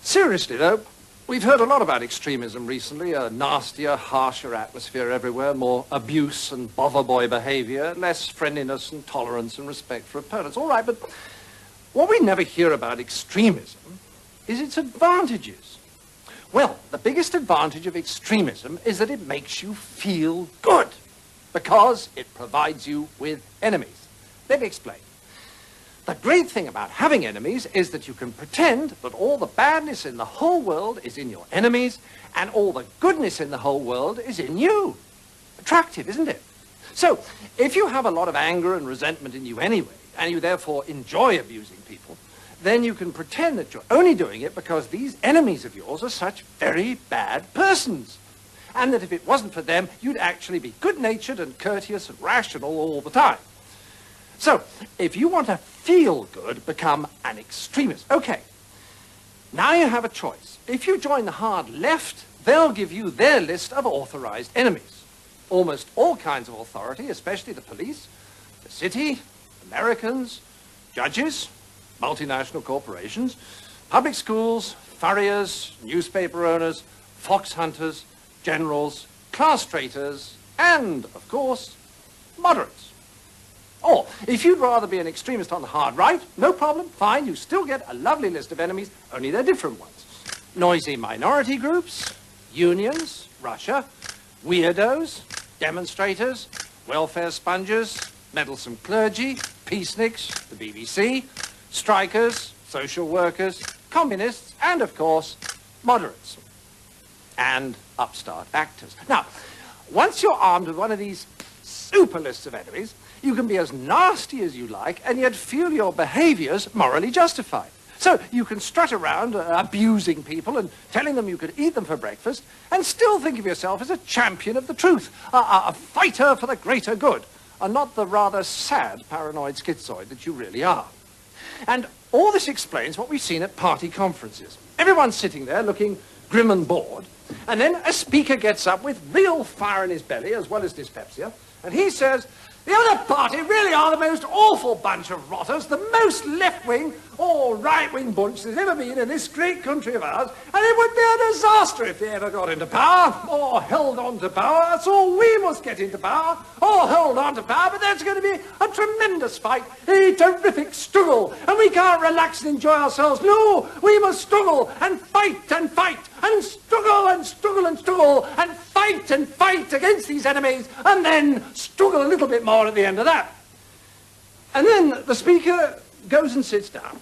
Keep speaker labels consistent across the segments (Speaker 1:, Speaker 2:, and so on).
Speaker 1: Seriously, though, we've heard a lot about extremism recently, a nastier, harsher atmosphere everywhere, more abuse and bother boy behavior, less friendliness and tolerance and respect for opponents. All right, but what we never hear about extremism is its advantages. Well, the biggest advantage of extremism is that it makes you feel good because it provides you with enemies. Let me explain. The great thing about having enemies is that you can pretend that all the badness in the whole world is in your enemies and all the goodness in the whole world is in you. Attractive, isn't it? So, if you have a lot of anger and resentment in you anyway, and you therefore enjoy abusing people, then you can pretend that you're only doing it because these enemies of yours are such very bad persons. And that if it wasn't for them, you'd actually be good-natured and courteous and rational all the time. So, if you want to feel good, become an extremist. Okay, now you have a choice. If you join the hard left, they'll give you their list of authorized enemies. Almost all kinds of authority, especially the police, the city, Americans, judges, multinational corporations, public schools, furriers, newspaper owners, fox hunters, generals, class traitors, and, of course, moderates. Or, if you'd rather be an extremist on the hard right, no problem, fine, you still get a lovely list of enemies, only they're different ones. Noisy minority groups, unions, Russia, weirdos, demonstrators, welfare sponges, meddlesome clergy, peaceniks, the BBC, strikers, social workers, communists, and, of course, moderates. And upstart actors. Now, once you're armed with one of these super lists of enemies, you can be as nasty as you like and yet feel your behaviors morally justified. So you can strut around abusing people and telling them you could eat them for breakfast and still think of yourself as a champion of the truth, a fighter for the greater good, and not the rather sad paranoid schizoid that you really are. And all this explains what we've seen at party conferences. Everyone's sitting there looking grim and bored, and then a speaker gets up with real fire in his belly as well as dyspepsia, and he says, "The other party really are the most awful bunch of rotters, the most left-wing or right-wing bunch there's ever been in this great country of ours, and it would be a disaster if they ever got into power, or held on to power. That's all, we must get into power, or hold on to power, but that's going to be a tremendous fight, a terrific struggle, and we can't relax and enjoy ourselves. No, we must struggle and fight and fight, and struggle and struggle and struggle, and fight against these enemies, and then struggle a little bit more at the end of that." And then the speaker goes and sits down,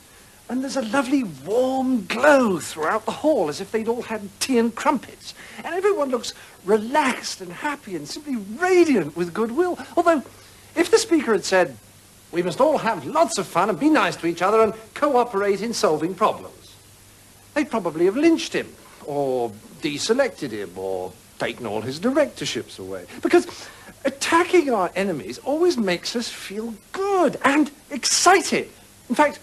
Speaker 1: and there's a lovely warm glow throughout the hall, as if they'd all had tea and crumpets, and everyone looks relaxed and happy and simply radiant with goodwill. Although, if the speaker had said, "We must all have lots of fun and be nice to each other and cooperate in solving problems," they'd probably have lynched him, or deselected him, or taken all his directorships away. Because attacking our enemies always makes us feel good and excited. In fact,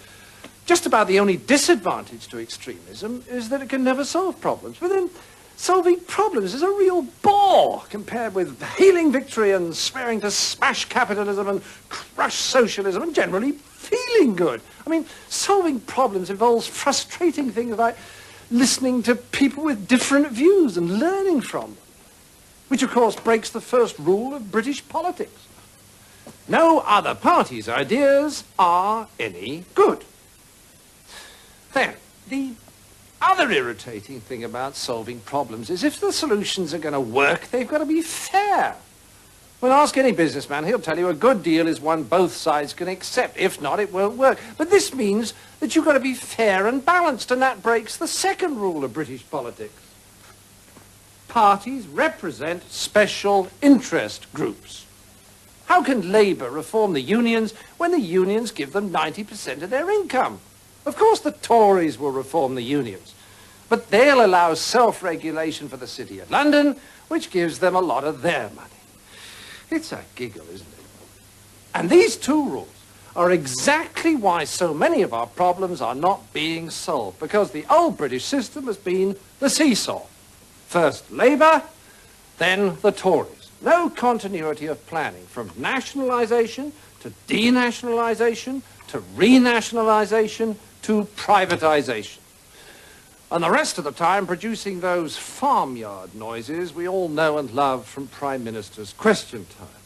Speaker 1: just about the only disadvantage to extremism is that it can never solve problems. But then solving problems is a real bore compared with hailing victory and swearing to smash capitalism and crush socialism and generally feeling good. I mean, solving problems involves frustrating things like listening to people with different views and learning from them, which of course breaks the first rule of British politics. No other party's ideas are any good. Then, the other irritating thing about solving problems is if the solutions are going to work, they've got to be fair. Well, ask any businessman, he'll tell you a good deal is one both sides can accept. If not, it won't work. But this means that you've got to be fair and balanced, and that breaks the second rule of British politics. Parties represent special interest groups. How can Labour reform the unions when the unions give them 90% of their income? Of course the Tories will reform the unions, but they'll allow self-regulation for the City of London, which gives them a lot of their money. It's a giggle, isn't it? And these two rules are exactly why so many of our problems are not being solved, because the old British system has been the seesaw. First Labour, then the Tories. No continuity of planning, from nationalisation to denationalisation to renationalisation to privatisation. And the rest of the time producing those farmyard noises we all know and love from Prime Minister's Question Time.